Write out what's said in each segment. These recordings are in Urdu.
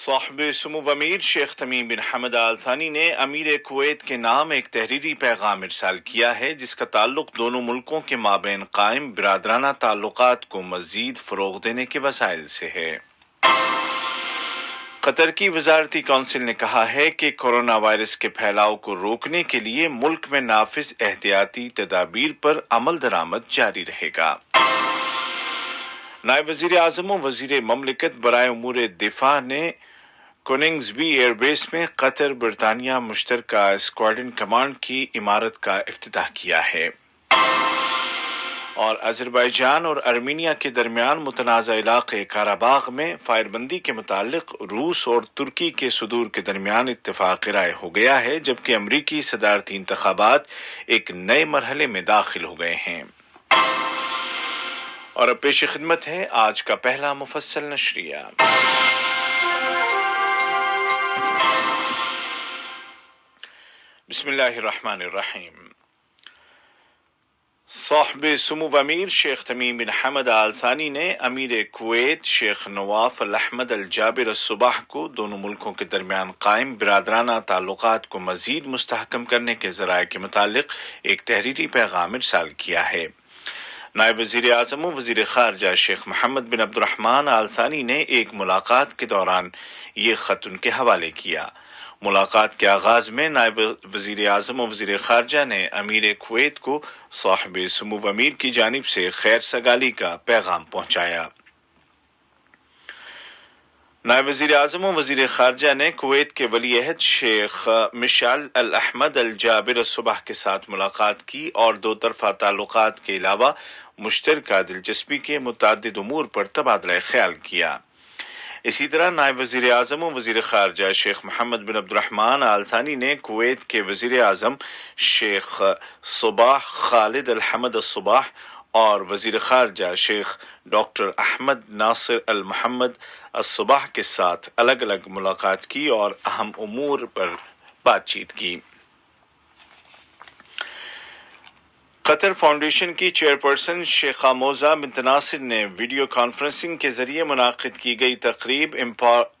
صاحب سمو امیر شیخ تمیم بن حمد آل ثانی نے امیر کویت کے نام ایک تحریری پیغام ارسال کیا ہے جس کا تعلق دونوں ملکوں کے مابین قائم برادرانہ تعلقات کو مزید فروغ دینے کے وسائل سے ہے۔ قطر کی وزارتی کونسل نے کہا ہے کہ کورونا وائرس کے پھیلاؤ کو روکنے کے لیے ملک میں نافذ احتیاطی تدابیر پر عمل درآمد جاری رہے گا۔ نائب وزیر اعظم و وزیر مملکت برائے امور دفاع نے کوننگزبی ایئر بیس میں قطر برطانیہ مشترکہ اسکواڈرن کمانڈ کی عمارت کا افتتاح کیا ہے۔ اور آذربائیجان اور ارمینیا کے درمیان متنازع علاقے کاراباغ میں فائر بندی کے متعلق روس اور ترکی کے صدور کے درمیان اتفاق رائے ہو گیا ہے، جبکہ امریکی صدارتی انتخابات ایک نئے مرحلے میں داخل ہو گئے ہیں۔ اور اب پیش خدمت ہے آج کا پہلا مفصل نشریہ۔ بسم اللہ الرحمن الرحیم۔ صاحب سمو امیر شیخ تمیم بن حمد آل ثانی نے امیر کویت شیخ نواف الاحمد الجابر الصباح کو دونوں ملکوں کے درمیان قائم برادرانہ تعلقات کو مزید مستحکم کرنے کے ذرائع کے متعلق ایک تحریری پیغام ارسال کیا ہے۔ نائب وزیر اعظم و وزیر خارجہ شیخ محمد بن عبد الرحمن آل ثانی نے ایک ملاقات کے دوران یہ خط ان کے حوالے کیا۔ ملاقات کے آغاز میں نائب وزیر اعظم و وزیر خارجہ نے امیر کویت کو صاحب سمو امیر کی جانب سے خیر سگالی کا پیغام پہنچایا۔ نائب وزیر اعظم و وزیر خارجہ نے کویت کے ولی عہد شیخ مشعل الاحمد الجابر الصباح کے ساتھ ملاقات کی اور دو طرفہ تعلقات کے علاوہ مشترکہ دلچسپی کے متعدد امور پر تبادلہ خیال کیا۔ اسی طرح نائب وزیر اعظم و وزیر خارجہ شیخ محمد بن عبد الرحمن آل ثانی نے کویت کے وزیر اعظم شیخ صباح خالد الحمد الصباح اور وزیر خارجہ شیخ ڈاکٹر احمد ناصر المحمد الصباح کے ساتھ الگ الگ ملاقات کی اور اہم امور پر بات چیت کی۔ قطر فاؤنڈیشن کی چیئرپرسن شیخہ موزہ بنت ناصر نے ویڈیو کانفرنسنگ کے ذریعے منعقد کی گئی تقریب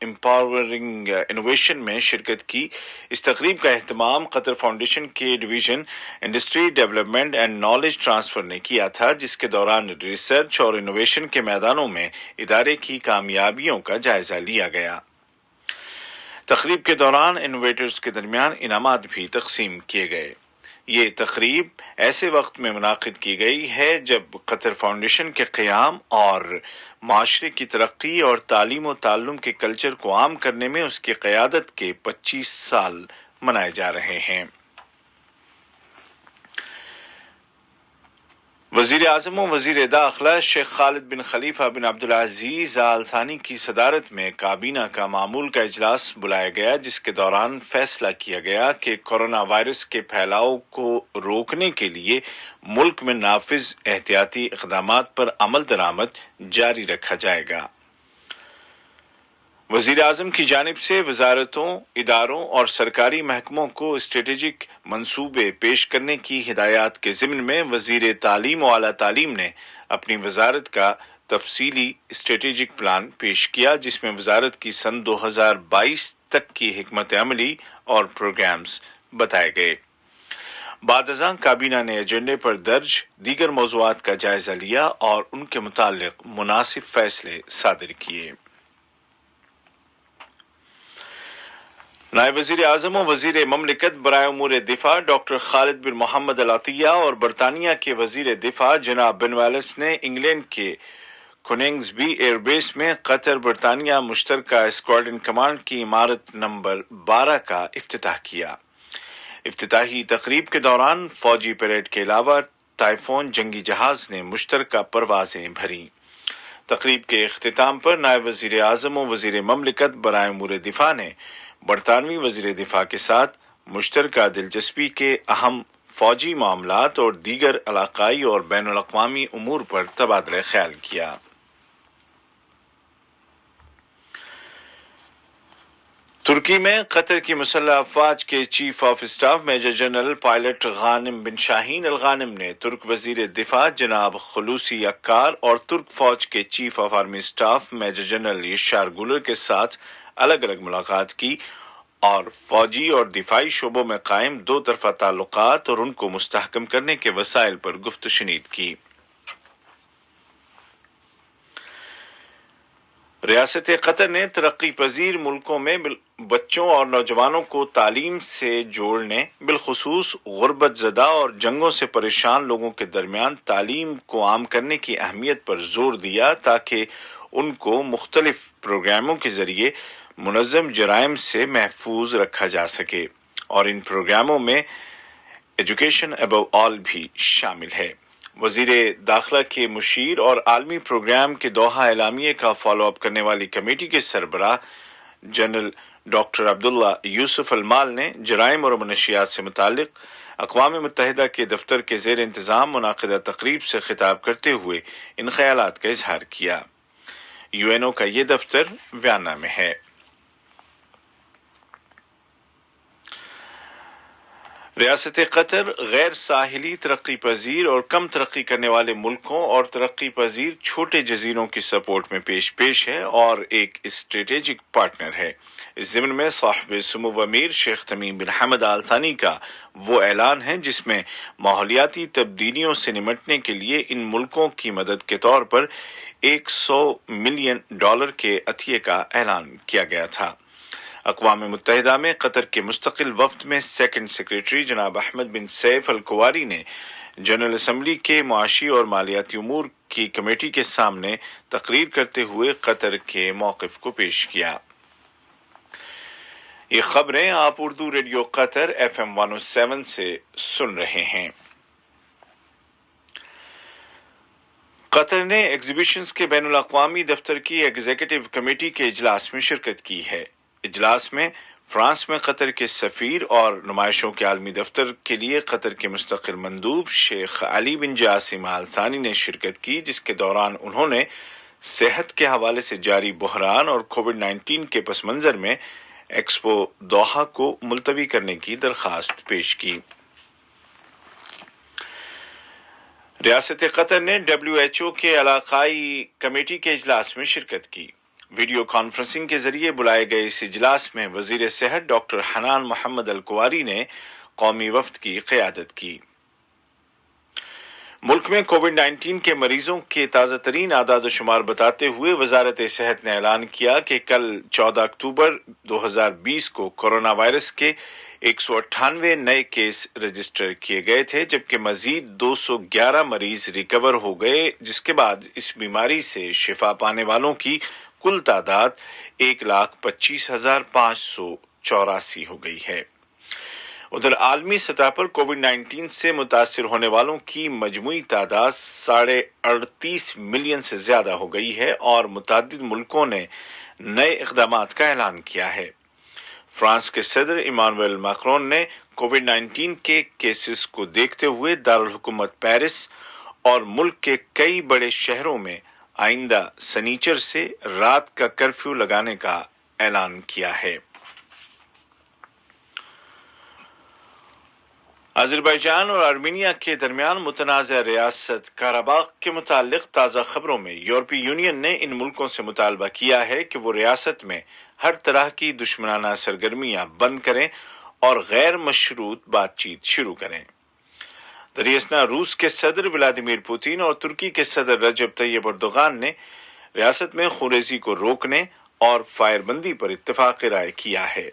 امپاورنگ انوویشن میں شرکت کی۔ اس تقریب کا اہتمام قطر فاؤنڈیشن کے division industry development and knowledge transfer نے کیا تھا، جس کے دوران ریسرچ اور انوویشن کے میدانوں میں ادارے کی کامیابیوں کا جائزہ لیا گیا۔ تقریب کے دوران انوویٹرز کے درمیان انعامات بھی تقسیم کیے گئے۔ یہ تقریب ایسے وقت میں منعقد کی گئی ہے جب قطر فاؤنڈیشن کے قیام اور معاشرے کی ترقی اور تعلیم و تعلم کے کلچر کو عام کرنے میں اس کی قیادت کے 25 سال منائے جا رہے ہیں۔ وزیر اعظم و وزیر داخلہ شیخ خالد بن خلیفہ بن عبدالعزیز آل ثانی کی صدارت میں کابینہ کا معمول کا اجلاس بلایا گیا، جس کے دوران فیصلہ کیا گیا کہ کورونا وائرس کے پھیلاؤ کو روکنے کے لیے ملک میں نافذ احتیاطی اقدامات پر عمل درآمد جاری رکھا جائے گا۔ وزیر اعظم کی جانب سے وزارتوں، اداروں اور سرکاری محکموں کو اسٹریٹجک منصوبے پیش کرنے کی ہدایات کے ضمن میں وزیر تعلیم و اعلیٰ تعلیم نے اپنی وزارت کا تفصیلی اسٹریٹجک پلان پیش کیا، جس میں وزارت کی سن 2022 تک کی حکمت عملی اور پروگرامز بتائے گئے۔ بعد ازاں کابینہ نے ایجنڈے پر درج دیگر موضوعات کا جائزہ لیا اور ان کے متعلق مناسب فیصلے صادر کیے۔ نائب وزیر اعظم و وزیر مملکت برائے امور دفاع ڈاکٹر خالد بن محمد العطیہ اور برطانیہ کے وزیر دفاع جناب بن والیس نے انگلینڈ کے کوننگزبی ایئر بیس میں قطر برطانیہ مشترکہ اسکواڈرن کمانڈ کی عمارت نمبر 12 کا افتتاح کیا۔ افتتاحی تقریب کے دوران فوجی پریڈ کے علاوہ ٹائفون جنگی جہاز نے مشترکہ پروازیں بھریں۔ تقریب کے اختتام پر نائب وزیر اعظم و وزیر مملکت برائے امور دفاع نے برطانوی وزیر دفاع کے ساتھ مشترکہ دلچسپی کے اہم فوجی معاملات اور دیگر علاقائی اور بین الاقوامی امور پر تبادلہ خیال کیا۔ ترکی میں قطر کی مسلح افواج کے chief of staff major general pilot Ghanim bin Shaheen Al Ghanim نے ترک وزیر دفاع جناب خلوصی اکار اور ترک فوج کے chief of army staff major general Yasar Guler کے ساتھ الگ الگ ملاقات کی اور فوجی اور دفاعی شعبوں میں قائم دو طرفہ تعلقات اور ان کو مستحکم کرنے کے وسائل پر گفت و شنید کی۔ ریاست قطر نے ترقی پذیر ملکوں میں بچوں اور نوجوانوں کو تعلیم سے جوڑنے، بالخصوص غربت زدہ اور جنگوں سے پریشان لوگوں کے درمیان تعلیم کو عام کرنے کی اہمیت پر زور دیا تاکہ ان کو مختلف پروگراموں کے ذریعے منظم جرائم سے محفوظ رکھا جا سکے، اور ان پروگراموں میں ایجوکیشن ابو آل بھی شامل ہے۔ وزیر داخلہ کے مشیر اور عالمی پروگرام کے دوحہ اعلامیے کا فالو اپ کرنے والی کمیٹی کے سربراہ جنرل ڈاکٹر عبداللہ یوسف المال نے جرائم اور منشیات سے متعلق اقوام متحدہ کے دفتر کے زیر انتظام منعقدہ تقریب سے خطاب کرتے ہوئے ان خیالات کا اظہار کیا۔ UN کا یہ دفتر ویانا میں ہے۔ ریاست قطر غیر ساحلی ترقی پذیر اور کم ترقی کرنے والے ملکوں اور ترقی پذیر چھوٹے جزیروں کی سپورٹ میں پیش ہے اور ایک اسٹریٹجک پارٹنر ہے۔ اس ضمن میں صاحب سمو امیر شیخ تمیم بن حمد آل ثانی کا وہ اعلان ہے جس میں ماحولیاتی تبدیلیوں سے نمٹنے کے لیے ان ملکوں کی مدد کے طور پر $100 ملین کے عطیے کا اعلان کیا گیا تھا۔ اقوام متحدہ میں قطر کے مستقل وفد میں سیکنڈ سیکریٹری جناب احمد بن سیف الکواری نے جنرل اسمبلی کے معاشی اور مالیاتی امور کی کمیٹی کے سامنے تقریر کرتے ہوئے قطر کے موقف کو پیش کیا۔ یہ خبریں آپ اردو ریڈیو قطر FM 107 سے سن رہے ہیں۔ قطر نے ایگزیبیشنز کے بین الاقوامی دفتر کی ایگزیکٹو کمیٹی کے اجلاس میں شرکت کی ہے۔ اجلاس میں فرانس میں قطر کے سفیر اور نمائشوں کے عالمی دفتر کے لیے قطر کے مستقل مندوب شیخ علی بن جاسم آل ثانی نے شرکت کی، جس کے دوران انہوں نے صحت کے حوالے سے جاری بحران اور کووڈ-19 کے پس منظر میں ایکسپو دوحہ کو ملتوی کرنے کی درخواست پیش کی۔ ریاست قطر نے WHO کے علاقائی کمیٹی کے اجلاس میں شرکت کی۔ ویڈیو کانفرنسنگ کے ذریعے بلائے گئے اس اجلاس میں وزیر صحت ڈاکٹر حنان محمد الکواری نے قومی وفد کی قیادت کی۔ ملک میں کووڈ-19 کے مریضوں کے تازہ ترین اعداد و شمار بتاتے ہوئے وزارت صحت نے اعلان کیا کہ کل 14 اکتوبر 2020 کو کورونا وائرس کے 198 نئے کیس رجسٹر کیے گئے تھے، جبکہ مزید 211 مریض ریکور ہو گئے، جس کے بعد اس بیماری سے شفا پانے والوں کی کل تعداد 1,25,584 ہو گئی ہے۔ ادھر عالمی سطح پر کووڈ-19 سے متاثر ہونے والوں کی مجموعی تعداد 38.5 ملین سے زیادہ ہو گئی ہے اور متعدد ملکوں نے نئے اقدامات کا اعلان کیا ہے۔ فرانس کے صدر ایمانوئل میکرون نے کووڈ-19 کے کیسز کو دیکھتے ہوئے دارالحکومت پیرس اور ملک کے کئی بڑے شہروں میں آئندہ سنیچر سے رات کا کرفیو لگانے کا اعلان کیا ہے۔ آذربائیجان اور آرمینیا کے درمیان متنازع ریاست قرباخ کے متعلق تازہ خبروں میں یورپی یونین نے ان ملکوں سے مطالبہ کیا ہے کہ وہ ریاست میں ہر طرح کی دشمنانہ سرگرمیاں بند کریں اور غیر مشروط بات چیت شروع کریں۔ دریاسنا روس کے صدر ولادیمیر پوتین اور ترکی کے صدر رجب طیب اردوغان نے ریاست میں خونریزی کو روکنے اور فائر بندی پر اتفاق رائے کیا ہے۔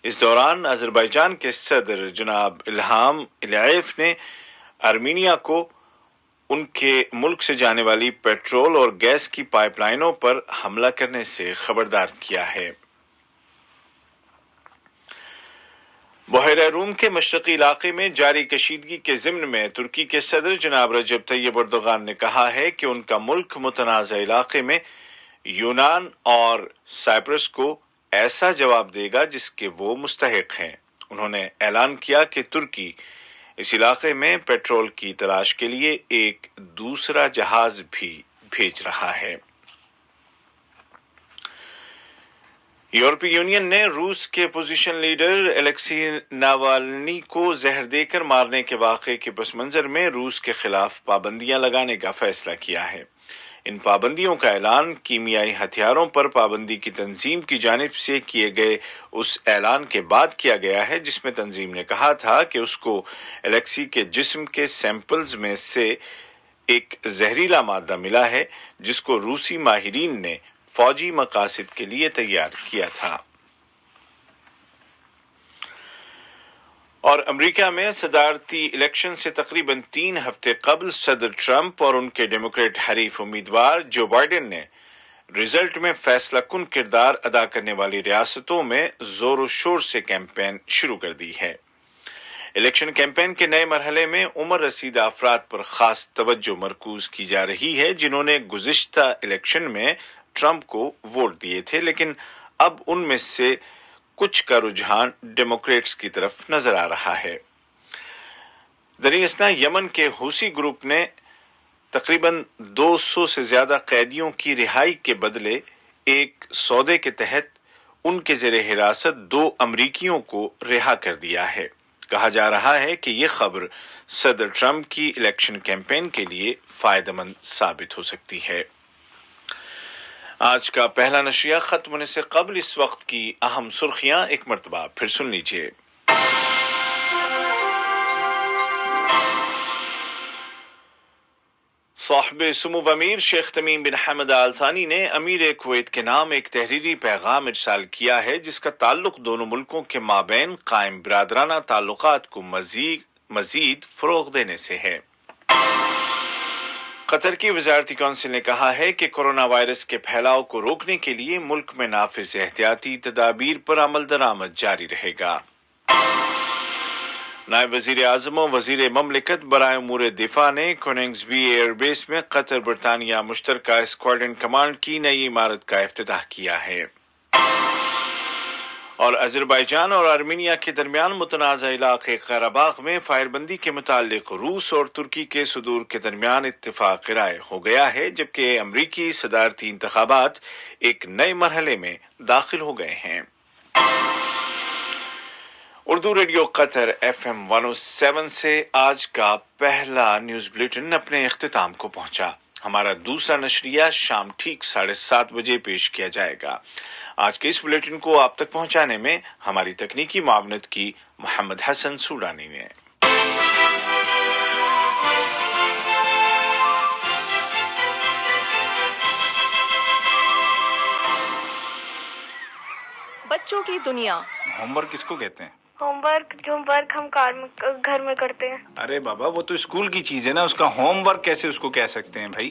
اس دوران آذربائیجان کے صدر جناب الہام علییف نے آرمینیا کو ان کے ملک سے جانے والی پیٹرول اور گیس کی پائپ لائنوں پر حملہ کرنے سے خبردار کیا ہے۔ بحیرہ روم کے مشرقی علاقے میں جاری کشیدگی کے ضمن میں ترکی کے صدر جناب رجب طیب اردوغان نے کہا ہے کہ ان کا ملک متنازع علاقے میں یونان اور سائپرس کو ایسا جواب دے گا جس کے وہ مستحق ہیں۔ انہوں نے اعلان کیا کہ ترکی اس علاقے میں پیٹرول کی تلاش کے لیے ایک دوسرا جہاز بھی بھیج رہا ہے۔ یورپی یونین نے روس کے اپوزیشن لیڈر الیکسی ناوالنی کو زہر دے کر مارنے کے واقعے کے پس منظر میں روس کے خلاف پابندیاں لگانے کا فیصلہ کیا ہے۔ ان پابندیوں کا اعلان کیمیائی ہتھیاروں پر پابندی کی تنظیم کی جانب سے کیے گئے اس اعلان کے بعد کیا گیا ہے جس میں تنظیم نے کہا تھا کہ اس کو الیکسی کے جسم کے سیمپلز میں سے ایک زہریلا مادہ ملا ہے جس کو روسی ماہرین نے فوجی مقاصد کے لیے تیار کیا تھا۔ اور امریکہ میں صدارتی الیکشن سے تقریباً 3 ہفتے قبل صدر ٹرمپ اور ان کے ڈیموکریٹ حریف امیدوار جو بائیڈن نے رزلٹ میں فیصلہ کن کردار ادا کرنے والی ریاستوں میں زور و شور سے کیمپین شروع کر دی ہے۔ الیکشن کیمپین کے نئے مرحلے میں عمر رسیدہ افراد پر خاص توجہ مرکوز کی جا رہی ہے جنہوں نے گزشتہ الیکشن میں ٹرمپ کو ووٹ دیے تھے، لیکن اب ان میں سے کچھ کا رجحان ڈیموکریٹس کی طرف نظر آ رہا ہے۔ دریں اثنا یمن کے حوثی گروپ نے تقریباً 200 سے زیادہ قیدیوں کی رہائی کے بدلے ایک سودے کے تحت ان کے زیر حراست 2 امریکیوں کو رہا کر دیا ہے۔ کہا جا رہا ہے کہ یہ خبر صدر ٹرمپ کی الیکشن کیمپین کے لیے فائدہ مند ثابت ہو سکتی ہے۔ آج کا پہلا نشریہ ختم ہونے سے قبل اس وقت کی اہم سرخیاں ایک مرتبہ پھر سن لیجیے۔ صاحب سمو امیر شیخ تمیم بن حمد آل ثانی نے امیر کویت کے نام ایک تحریری پیغام ارسال کیا ہے جس کا تعلق دونوں ملکوں کے مابین قائم برادرانہ تعلقات کو مزید فروغ دینے سے ہے۔ قطر کی وزارتی کونسل نے کہا ہے کہ کورونا وائرس کے پھیلاؤ کو روکنے کے لیے ملک میں نافذ احتیاطی تدابیر پر عمل درآمد جاری رہے گا۔ نائب وزیر اعظم و وزیر مملکت برائے امور دفاع نے کوننگز-بی ایئر بیس میں قطر برطانیہ مشترکہ اسکواڈرن کمانڈ کی نئی عمارت کا افتتاح کیا ہے۔ اور آذربائیجان اور آرمینیا کے درمیان متنازع علاقے قرہ باغ میں فائر بندی کے متعلق روس اور ترکی کے صدور کے درمیان اتفاق رائے ہو گیا ہے، جبکہ امریکی صدارتی انتخابات ایک نئے مرحلے میں داخل ہو گئے ہیں۔ اردو ریڈیو قطر FM 107 سے آج کا پہلا نیوز بلیٹن اپنے اختتام کو پہنچا۔ ہمارا دوسرا نشریہ شام ٹھیک 7:30 بجے پیش کیا جائے گا۔ آج کے اس بلیٹن کو آپ تک پہنچانے میں ہماری تکنیکی معاونت کی محمد حسن سوڈانی نے۔ بچوں کی دنیا۔ ہوم ورک کس کو کہتے ہیں؟ ہوم ورک جو ورک ہم گھر میں کرتے ہیں۔ ارے بابا وہ تو اسکول کی چیز ہے نا، اس کا ہوم ورک کیسے اس کو کہہ سکتے ہیں بھائی؟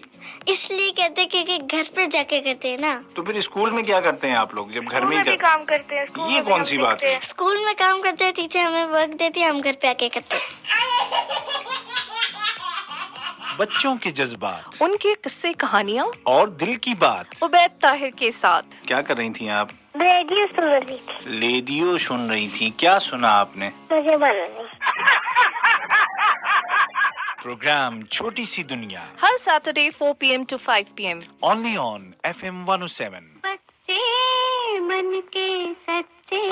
اس لیے کہتے ہیں کیونکہ گھر پہ جا کے کرتے ہیں نا۔ تو پھر اسکول میں کیا کرتے ہیں آپ لوگ جب گھر میں ہی کام کرتے ہیں؟ یہ کون سی بات ہے؟ اسکول میں کام کرتے ہیں، ٹیچر ہمیں ورک دیتی ہے، ہم گھر پہ آ کے کرتے ہیں۔ بچوں کے جذبات، ان کے قصے کہانیاں اور دل کی بات عبید طاہر کے ساتھ۔ کیا کر رہی تھیں آپ؟ ریڈیو سن رہی تھی۔ ریڈیو سن رہی تھی، کیا سنا آپ نے؟ مجھے بنانی پروگرام چھوٹی سی دنیا، ہر Saturday 4 PM to 5 PM only on FM 107۔ بچے من کے سچے